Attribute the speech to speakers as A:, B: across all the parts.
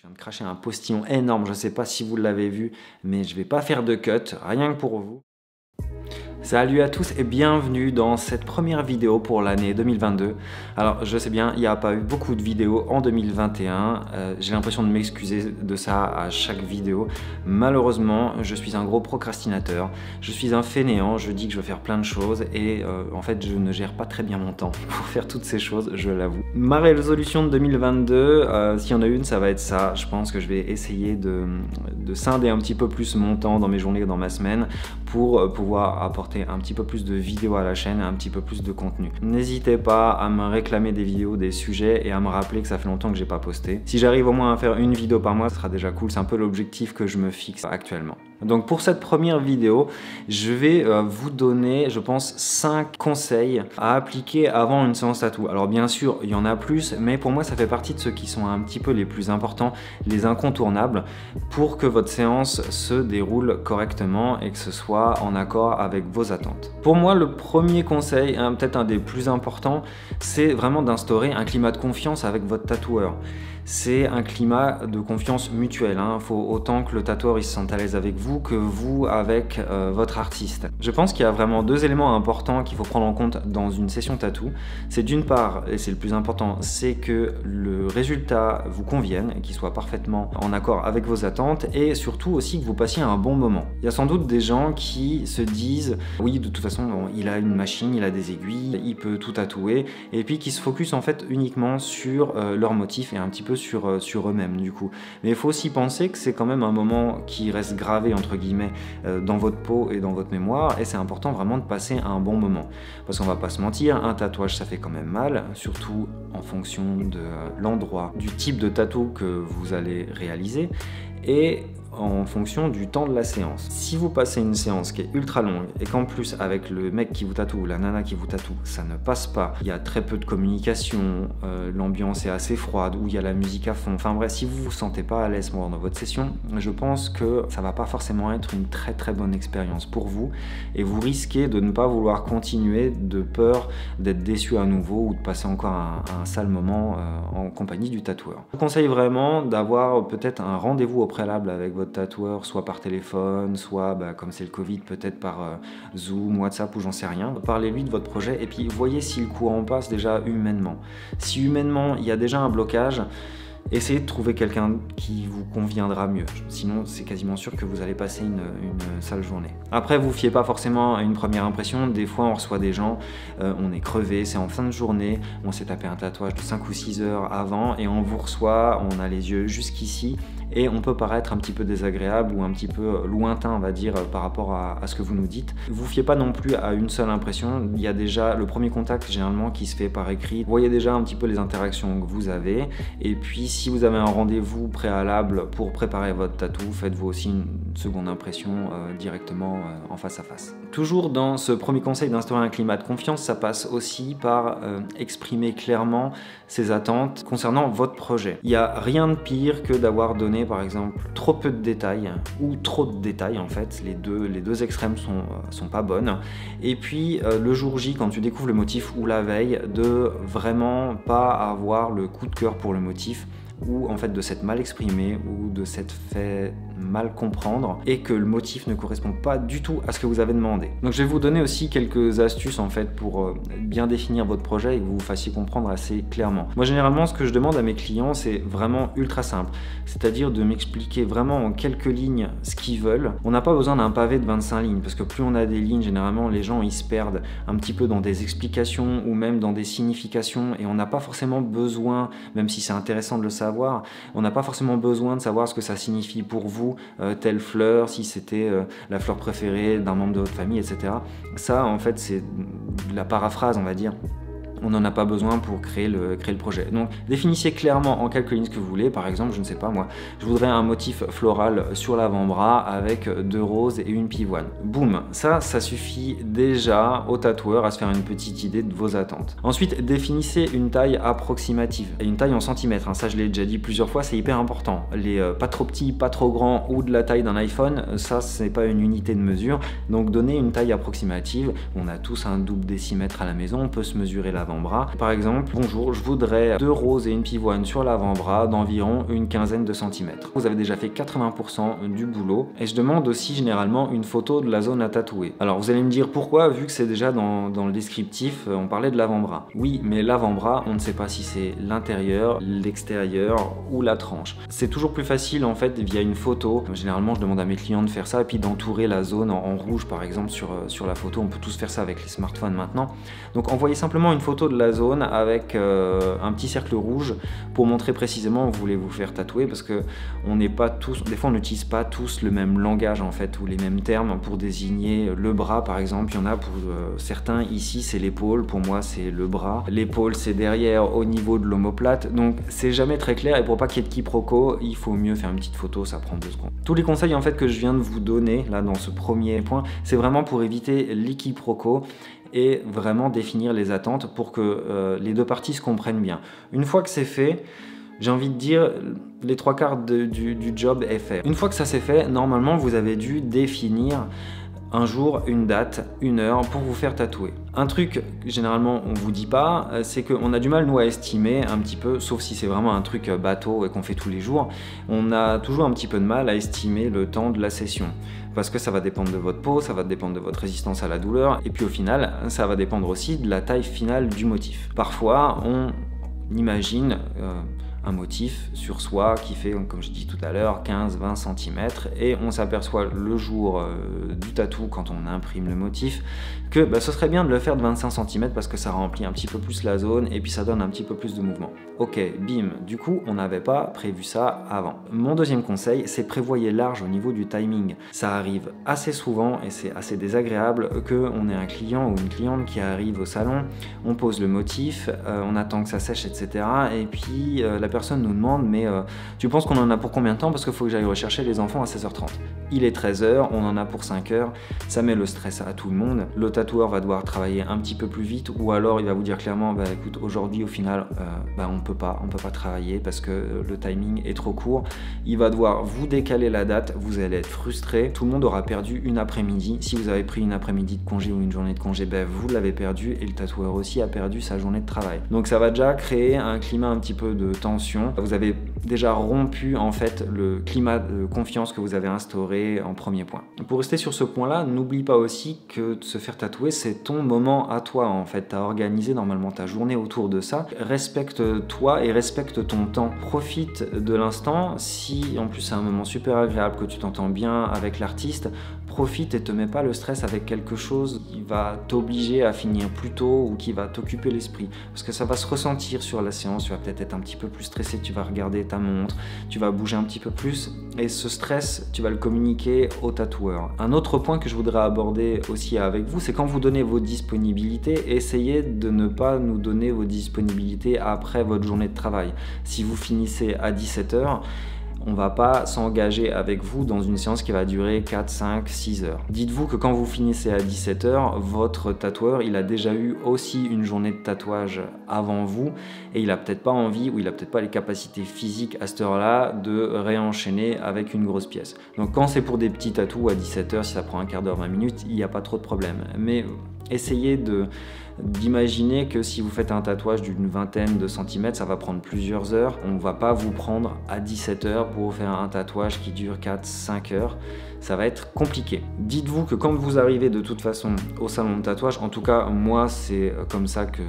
A: viens de cracher un postillon énorme, je ne sais pas si vous l'avez vu, mais je ne vais pas faire de cut, rien que pour vous. Salut à tous et bienvenue dans cette première vidéo pour l'année 2022. Alors je sais bien, il n'y a pas eu beaucoup de vidéos en 2021, j'ai l'impression de m'excuser de ça à chaque vidéo. Malheureusement, je suis un gros procrastinateur, je suis un fainéant, je dis que je veux faire plein de choses et en fait je ne gère pas très bien mon temps pour faire toutes ces choses, je l'avoue. Ma résolution de 2022, s'il y en a une, ça va être ça. Je pense que je vais essayer de scinder un petit peu plus mon temps dans mes journées et dans ma semaine pour pouvoir apporter un petit peu plus de vidéos à la chaîne et un petit peu plus de contenu. N'hésitez pas à me réclamer des vidéos, des sujets et à me rappeler que ça fait longtemps que j'ai pas posté. Si j'arrive au moins à faire une vidéo par mois, ce sera déjà cool. C'est un peu l'objectif que je me fixe actuellement. Donc pour cette première vidéo, je vais vous donner, je pense, 5 conseils à appliquer avant une séance tatou. Alors bien sûr, il y en a plus, mais pour moi, ça fait partie de ceux qui sont un petit peu les plus importants, les incontournables, pour que votre séance se déroule correctement et que ce soit en accord avec vos attentes. Pour moi, le premier conseil, peut-être un des plus importants, c'est vraiment d'instaurer un climat de confiance avec votre tatoueur. C'est un climat de confiance mutuelle. Il faut autant que le tatoueur il se sente à l'aise avec vous que vous avec votre artiste. Je pense qu'il y a vraiment deux éléments importants qu'il faut prendre en compte dans une session tatou. C'est d'une part, et c'est le plus important, c'est que le résultat vous convienne et qu'il soit parfaitement en accord avec vos attentes et surtout aussi que vous passiez un bon moment. Il y a sans doute des gens qui se disent oui, de toute façon, bon, il a une machine, il a des aiguilles, il peut tout tatouer et puis qui se focus en fait uniquement sur leur motif et un petit peu sur eux-mêmes du coup. Mais il faut aussi penser que c'est quand même un moment qui reste gravé entre guillemets dans votre peau et dans votre mémoire et c'est important vraiment de passer un bon moment. Parce qu'on va pas se mentir, un tatouage ça fait quand même mal, surtout en fonction de l'endroit, du type de tatou que vous allez réaliser et en fonction du temps de la séance. Si vous passez une séance qui est ultra longue et qu'en plus avec le mec qui vous tatoue ou la nana qui vous tatoue, ça ne passe pas, il y a très peu de communication, l'ambiance est assez froide ou il y a la musique à fond, enfin bref, si vous vous sentez pas à l'aise pendant votre session, je pense que ça va pas forcément être une très bonne expérience pour vous et vous risquez de ne pas vouloir continuer de peur d'être déçu à nouveau ou de passer encore un sale moment en compagnie du tatoueur. Je vous conseille vraiment d'avoir peut-être un rendez-vous au préalable avec votre tatoueur, soit par téléphone, soit comme c'est le Covid, peut-être par Zoom, WhatsApp ou j'en sais rien. Parlez-lui de votre projet et puis voyez si le courant passe déjà humainement. Si humainement il y a déjà un blocage, essayez de trouver quelqu'un qui vous conviendra mieux. Sinon, c'est quasiment sûr que vous allez passer une sale journée. Après, vous fiez pas forcément à une première impression. Des fois, on reçoit des gens, on est crevé, c'est en fin de journée, on s'est tapé un tatouage de 5 ou 6 heures avant et on vous reçoit, on a les yeux jusqu'ici et on peut paraître un petit peu désagréable ou un petit peu lointain, on va dire, par rapport à ce que vous nous dites. Vous fiez pas non plus à une seule impression. Il y a déjà le premier contact généralement qui se fait par écrit. Vous voyez déjà un petit peu les interactions que vous avez et puis si vous avez un rendez-vous préalable pour préparer votre tatou, faites-vous aussi une seconde impression directement en face à face. Toujours dans ce premier conseil d'instaurer un climat de confiance, ça passe aussi par exprimer clairement ses attentes concernant votre projet. Il n'y a rien de pire que d'avoir donné par exemple trop peu de détails ou trop de détails en fait. Les deux extrêmes sont pas bonnes. Et puis le jour J, quand tu découvres le motif ou la veille, de vraiment pas avoir le coup de cœur pour le motif ou en fait de s'être mal exprimé ou de s'être fait mal comprendre et que le motif ne correspond pas du tout à ce que vous avez demandé. Donc je vais vous donner aussi quelques astuces en fait pour bien définir votre projet et que vous vous fassiez comprendre assez clairement. Moi généralement ce que je demande à mes clients c'est vraiment ultra simple, c'est-à-dire de m'expliquer vraiment en quelques lignes ce qu'ils veulent. On n'a pas besoin d'un pavé de 25 lignes parce que plus on a des lignes, généralement les gens ils se perdent un petit peu dans des explications ou même dans des significations et on n'a pas forcément besoin, même si c'est intéressant de le savoir, on n'a pas forcément besoin de savoir ce que ça signifie pour vous, telle fleur, si c'était la fleur préférée d'un membre de votre famille, etc. Ça, en fait, c'est de la paraphrase, on va dire. On n'en a pas besoin pour créer le projet. Donc définissez clairement en quelques lignes ce que vous voulez. Par exemple, je ne sais pas moi, je voudrais un motif floral sur l'avant-bras avec 2 roses et une pivoine. Boum, ça suffit déjà au tatoueur à se faire une petite idée de vos attentes. Ensuite, définissez une taille approximative et une taille en centimètres. Ça, je l'ai déjà dit plusieurs fois, c'est hyper important. Les pas trop petits, pas trop grands ou de la taille d'un iPhone, ça, c'est pas une unité de mesure. Donc donnez une taille approximative. On a tous un double décimètre à la maison, on peut se mesurer l'avant l'avant-bras. Par exemple, bonjour, je voudrais 2 roses et une pivoine sur l'avant-bras d'environ une quinzaine de centimètres. Vous avez déjà fait 80% du boulot et je demande aussi généralement une photo de la zone à tatouer. Alors vous allez me dire pourquoi, vu que c'est déjà dans le descriptif, on parlait de l'avant-bras. Oui, mais l'avant-bras, on ne sait pas si c'est l'intérieur, l'extérieur ou la tranche. C'est toujours plus facile en fait via une photo. Généralement, je demande à mes clients de faire ça et puis d'entourer la zone en rouge par exemple sur la photo. On peut tous faire ça avec les smartphones maintenant. Donc envoyez simplement une photo de la zone avec un petit cercle rouge pour montrer précisément où vous voulez vous faire tatouer, parce que on n'est pas tous, des fois on n'utilise pas tous le même langage en fait ou les mêmes termes pour désigner le bras par exemple. Il y en a pour certains, ici c'est l'épaule, pour moi c'est le bras. L'épaule c'est derrière au niveau de l'omoplate, donc c'est jamais très clair et pour pas qu'il y ait de quiproquo, il faut mieux faire une petite photo, ça prend 2 secondes. Tous les conseils en fait que je viens de vous donner là dans ce premier point, c'est vraiment pour éviter les quiproquos et vraiment définir les attentes pour que les deux parties se comprennent bien. Une fois que c'est fait, j'ai envie de dire, les 3/4 du job est fait. Une fois que ça c'est fait, normalement vous avez dû définir un jour, une date, une heure pour vous faire tatouer. Un truc généralement on vous dit pas, c'est qu'on a du mal nous à estimer un petit peu, sauf si c'est vraiment un truc bateau et qu'on fait tous les jours, on a toujours un petit peu de mal à estimer le temps de la session. Parce que ça va dépendre de votre peau, ça va dépendre de votre résistance à la douleur, et puis au final, ça va dépendre aussi de la taille finale du motif. Parfois, on imagine un motif sur soi qui fait, comme je dis tout à l'heure, 15-20 cm et on s'aperçoit le jour du tatou, quand on imprime le motif, que ce serait bien de le faire de 25 cm parce que ça remplit un petit peu plus la zone et puis ça donne un petit peu plus de mouvement. Ok, bim, du coup on n'avait pas prévu ça avant. Mon deuxième conseil, c'est prévoyez large au niveau du timing. Ça arrive assez souvent et c'est assez désagréable qu'on ait un client ou une cliente qui arrive au salon, on pose le motif, on attend que ça sèche, etc. Et puis la personne nous demande mais tu penses qu'on en a pour combien de temps, parce qu'il faut que j'aille rechercher les enfants à 16h30. Il est 13h, on en a pour 5 heures, ça met le stress à tout le monde. Le tatoueur va devoir travailler un petit peu plus vite ou alors il va vous dire clairement écoute, aujourd'hui au final on peut pas travailler parce que le timing est trop court. Il va devoir vous décaler la date, vous allez être frustré, tout le monde aura perdu une après-midi. Si vous avez pris une après-midi de congé ou une journée de congé, vous l'avez perdu et le tatoueur aussi a perdu sa journée de travail. Donc ça va déjà créer un climat un petit peu de tension. Vous avez déjà rompu en fait le climat de confiance que vous avez instauré en premier point. Pour rester sur ce point-là, n'oublie pas aussi que se faire tatouer, c'est ton moment à toi en fait. Tu as organisé normalement ta journée autour de ça. Respecte-toi et respecte ton temps. Profite de l'instant. Si en plus c'est un moment super agréable, que tu t'entends bien avec l'artiste, profite et te mets pas le stress avec quelque chose qui va t'obliger à finir plus tôt ou qui va t'occuper l'esprit. Parce que ça va se ressentir sur la séance, tu vas peut-être être un petit peu plus stressé, tu vas regarder ta montre, tu vas bouger un petit peu plus et ce stress, tu vas le communiquer au tatoueur. Un autre point que je voudrais aborder aussi avec vous, c'est quand vous donnez vos disponibilités, essayez de ne pas nous donner vos disponibilités après votre journée de travail. Si vous finissez à 17h, on ne va pas s'engager avec vous dans une séance qui va durer 4, 5, 6 heures. Dites-vous que quand vous finissez à 17h, votre tatoueur, il a déjà eu aussi une journée de tatouage avant vous et il n'a peut-être pas envie ou il n'a peut-être pas les capacités physiques à cette heure-là de réenchaîner avec une grosse pièce. Donc quand c'est pour des petits tatous à 17h, si ça prend un quart d'heure, 20 minutes, il n'y a pas trop de problème. Mais essayez d'imaginer que si vous faites un tatouage d'une vingtaine de centimètres, ça va prendre plusieurs heures. On ne va pas vous prendre à 17h pour faire un tatouage qui dure 4-5 heures. Ça va être compliqué. Dites-vous que quand vous arrivez de toute façon au salon de tatouage, en tout cas moi c'est comme ça que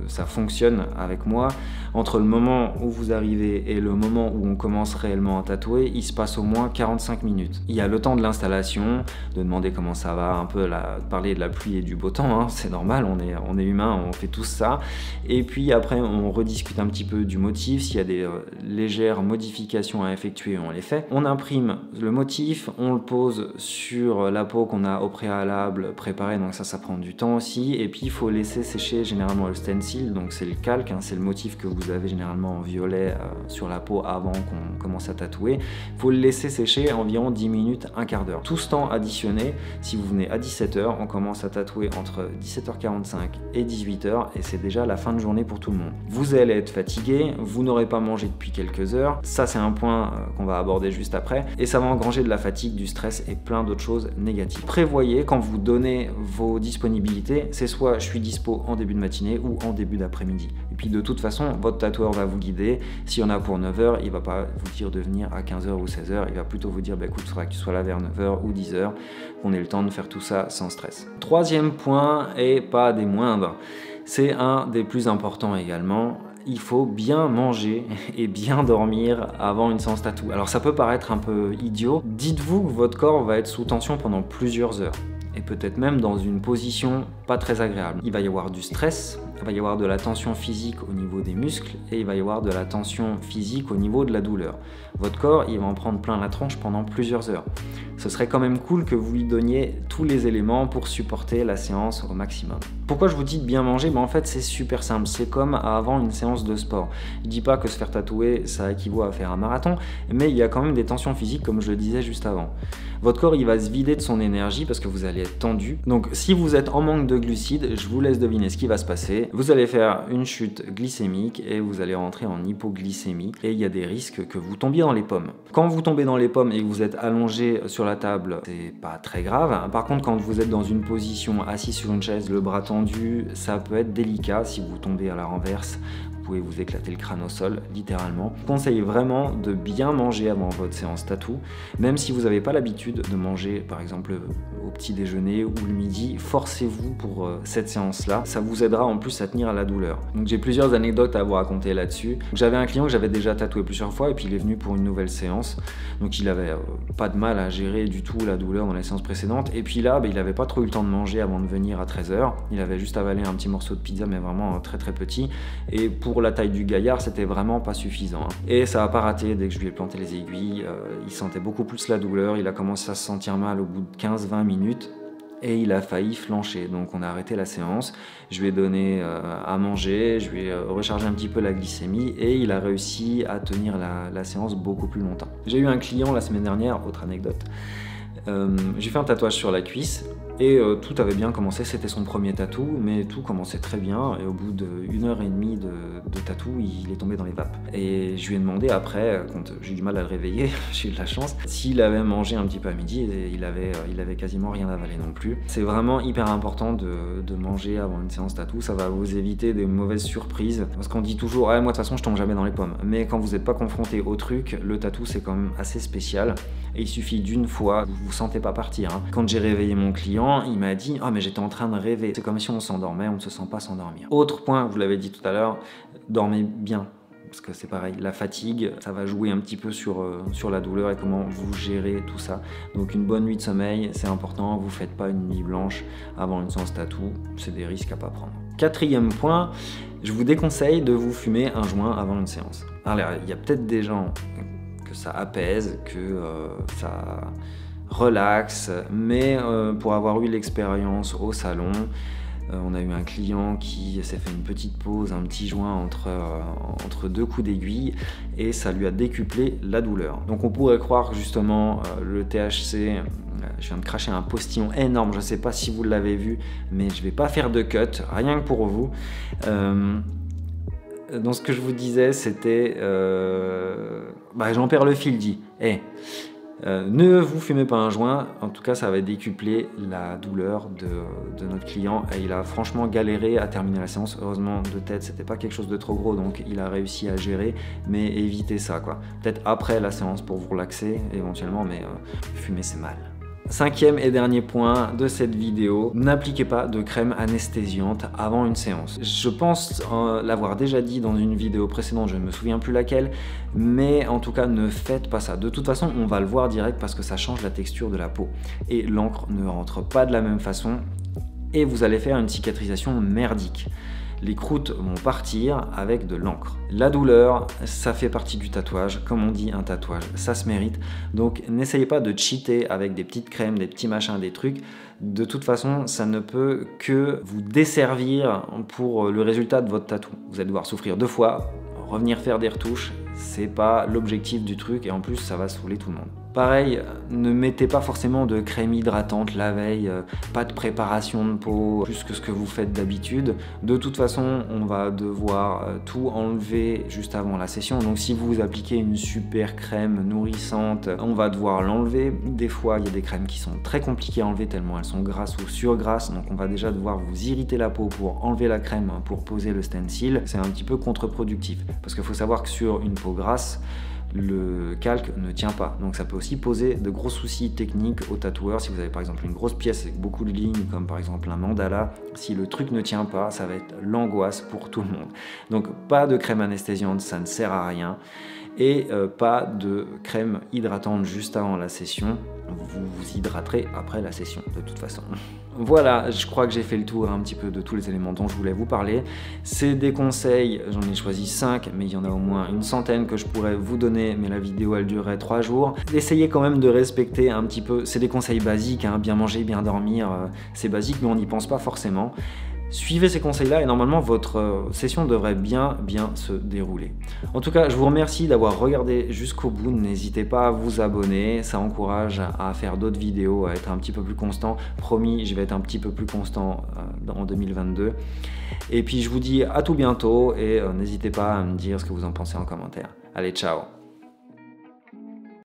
A: ça fonctionne avec moi, entre le moment où vous arrivez et le moment où on commence réellement à tatouer, il se passe au moins 45 minutes. Il y a le temps de l'installation, de demander comment ça va, un peu parler de la pluie et du beau temps, hein, c'est normal, on est humain, on fait tous ça. Et puis après on rediscute un petit peu du motif, s'il y a des légères modifications à effectuer, on les fait. On imprime le motif, on le pose sur la peau qu'on a au préalable préparée, donc ça prend du temps aussi. Et puis il faut laisser sécher généralement le stencil, donc c'est le calque, hein, c'est le motif que vous avez généralement en violet sur la peau avant qu'on commence à tatouer. Il faut le laisser sécher environ 10 minutes, un quart d'heure. Tout ce temps additionné, si vous venez à 17h, on commence à tatouer entre 17h45 et 18 h et c'est déjà la fin de journée pour tout le monde. Vous allez être fatigué, vous n'aurez pas mangé depuis quelques heures, ça c'est un point qu'on va aborder juste après, et ça va engranger de la fatigue, du stress et plein d'autres choses négatives. Prévoyez quand vous donnez vos disponibilités, c'est soit je suis dispo en début de matinée ou en début d'après-midi. Et puis de toute façon, votre tatoueur va vous guider. S'il y en a pour 9 h, il va pas vous dire de venir à 15 h ou 16 h, il va plutôt vous dire écoute, il faudra que tu sois là vers 9 h ou 10 h, qu'on ait le temps de faire tout ça sans stress. Troisième point, et pas des moindres, c'est un des plus importants également. Il faut bien manger et bien dormir avant une séance tatou. Alors ça peut paraître un peu idiot. Dites-vous que votre corps va être sous tension pendant plusieurs heures et peut-être même dans une position pas très agréable. Il va y avoir du stress, il va y avoir de la tension physique au niveau des muscles et il va y avoir de la tension physique au niveau de la douleur. Votre corps, il va en prendre plein la tronche pendant plusieurs heures. Ce serait quand même cool que vous lui donniez tous les éléments pour supporter la séance au maximum. Pourquoi je vous dis de bien manger? En fait, c'est super simple. C'est comme avant une séance de sport. Je dis pas que se faire tatouer, ça équivaut à faire un marathon, mais il y a quand même des tensions physiques, comme je le disais juste avant. Votre corps, il va se vider de son énergie parce que vous allez être tendu. Donc, si vous êtes en manque de glucides, je vous laisse deviner ce qui va se passer. Vous allez faire une chute glycémique et vous allez rentrer en hypoglycémie et il y a des risques que vous tombiez dans les pommes. Quand vous tombez dans les pommes et que vous êtes allongé sur la table, c'est pas très grave. Par contre, quand vous êtes dans une position assis sur une chaise, le bras tendu, ça peut être délicat. Si vous tombez à la renverse, vous pouvez vous éclater le crâne au sol, littéralement. Je conseille vraiment de bien manger avant votre séance tatou, même si vous n'avez pas l'habitude de manger, par exemple, au petit déjeuner ou le midi, forcez-vous pour cette séance-là. Ça vous aidera en plus à tenir à la douleur. Donc j'ai plusieurs anecdotes à vous raconter là-dessus. J'avais un client que j'avais déjà tatoué plusieurs fois et puis il est venu pour une nouvelle séance. Donc il avait pas de mal à gérer du tout la douleur dans les séances précédentes. Et puis là, il n'avait pas trop eu le temps de manger avant de venir à 13 h. Il avait juste avalé un petit morceau de pizza, mais vraiment très très petit. Et pour la taille du gaillard, c'était vraiment pas suffisant. Et ça n'a pas raté. Dès que je lui ai planté les aiguilles, il sentait beaucoup plus la douleur. Il a commencé à se sentir mal au bout de 15-20 minutes. Et il a failli flancher, donc on a arrêté la séance. Je lui ai donné à manger, je lui ai rechargé un petit peu la glycémie et il a réussi à tenir la séance beaucoup plus longtemps. J'ai eu un client la semaine dernière, autre anecdote, j'ai fait un tatouage sur la cuisse et tout avait bien commencé, c'était son premier tatou, mais tout commençait très bien et au bout d'1 h 30 de tatou, il est tombé dans les vapes. Et je lui ai demandé après, quand j'ai eu du mal à le réveiller, j'ai eu de la chance, s'il avait mangé un petit peu à midi et il avait quasiment rien avalé non plus. C'est vraiment hyper important de manger avant une séance tatou, ça va vous éviter des mauvaises surprises. Parce qu'on dit toujours, moi de toute façon je tombe jamais dans les pommes. Mais quand vous n'êtes pas confronté au truc, le tatou c'est quand même assez spécial. Et il suffit d'une fois, vous vous sentez pas partir. Quand j'ai réveillé mon client, il m'a dit « Ah mais j'étais en train de rêver ». C'est comme si on s'endormait, on ne se sent pas s'endormir. Autre point, vous l'avez dit tout à l'heure, dormez bien. Parce que c'est pareil, la fatigue, ça va jouer un petit peu sur la douleur et comment vous gérez tout ça. Donc une bonne nuit de sommeil, c'est important, vous ne faites pas une nuit blanche avant une séance tatou, c'est des risques à pas prendre. Quatrième point, je vous déconseille de vous fumer un joint avant une séance. Alors il y a peut-être des gens que ça apaise, que ça relaxe, mais pour avoir eu l'expérience au salon, on a eu un client qui s'est fait une petite pause, un petit joint entre deux coups d'aiguille et ça lui a décuplé la douleur. Donc on pourrait croire que justement le THC, je viens de cracher un postillon énorme, je ne sais pas si vous l'avez vu, mais je ne vais pas faire de cut, rien que pour vous. Donc ce que je vous disais, c'était... j'en perds le fil, dit. Ne vous fumez pas un joint, en tout cas ça va décupler la douleur de notre client et il a franchement galéré à terminer la séance. Heureusement de tête c'était pas quelque chose de trop gros donc il a réussi à gérer, mais évitez ça quoi. Peut-être après la séance pour vous relaxer éventuellement, mais fumer c'est mal. Cinquième et dernier point de cette vidéo, n'appliquez pas de crème anesthésiante avant une séance. Je pense l'avoir déjà dit dans une vidéo précédente, je ne me souviens plus laquelle, mais en tout cas ne faites pas ça. De toute façon, on va le voir direct parce que ça change la texture de la peau. Et l'encre ne rentre pas de la même façon et vous allez faire une cicatrisation merdique. Les croûtes vont partir avec de l'encre. La douleur, ça fait partie du tatouage. Comme on dit, un tatouage, ça se mérite. Donc n'essayez pas de cheater avec des petites crèmes, des petits machins, des trucs. De toute façon, ça ne peut que vous desservir pour le résultat de votre tatou. Vous allez devoir souffrir 2 fois, revenir faire des retouches. C'est pas l'objectif du truc et en plus, ça va saouler tout le monde. Pareil, ne mettez pas forcément de crème hydratante la veille, pas de préparation de peau, plus que ce que vous faites d'habitude. De toute façon, on va devoir tout enlever juste avant la session. Donc si vous appliquez une super crème nourrissante, on va devoir l'enlever. Des fois, il y a des crèmes qui sont très compliquées à enlever tellement elles sont grasses ou surgrasses. Donc on va déjà devoir vous irriter la peau pour enlever la crème, pour poser le stencil. C'est un petit peu contre-productif. Parce qu'il faut savoir que sur une peau grasse, le calque ne tient pas, donc ça peut aussi poser de gros soucis techniques aux tatoueurs. Si vous avez par exemple une grosse pièce avec beaucoup de lignes, comme par exemple un mandala, si le truc ne tient pas, ça va être l'angoisse pour tout le monde. Donc pas de crème anesthésiante, ça ne sert à rien, et pas de crème hydratante juste avant la session. Vous vous hydraterez après la session de toute façon. Voilà, je crois que j'ai fait le tour un petit peu de tous les éléments dont je voulais vous parler. C'est des conseils, j'en ai choisi 5, mais il y en a au moins une centaine que je pourrais vous donner, mais la vidéo elle durerait 3 jours. Essayez quand même de respecter un petit peu, c'est des conseils basiques, hein, bien manger, bien dormir, c'est basique mais on n'y pense pas forcément. Suivez ces conseils-là et normalement votre session devrait bien se dérouler. En tout cas, je vous remercie d'avoir regardé jusqu'au bout. N'hésitez pas à vous abonner, ça encourage à faire d'autres vidéos, à être un petit peu plus constant. Promis, je vais être un petit peu plus constant en 2022. Et puis je vous dis à tout bientôt et n'hésitez pas à me dire ce que vous en pensez en commentaire. Allez, ciao!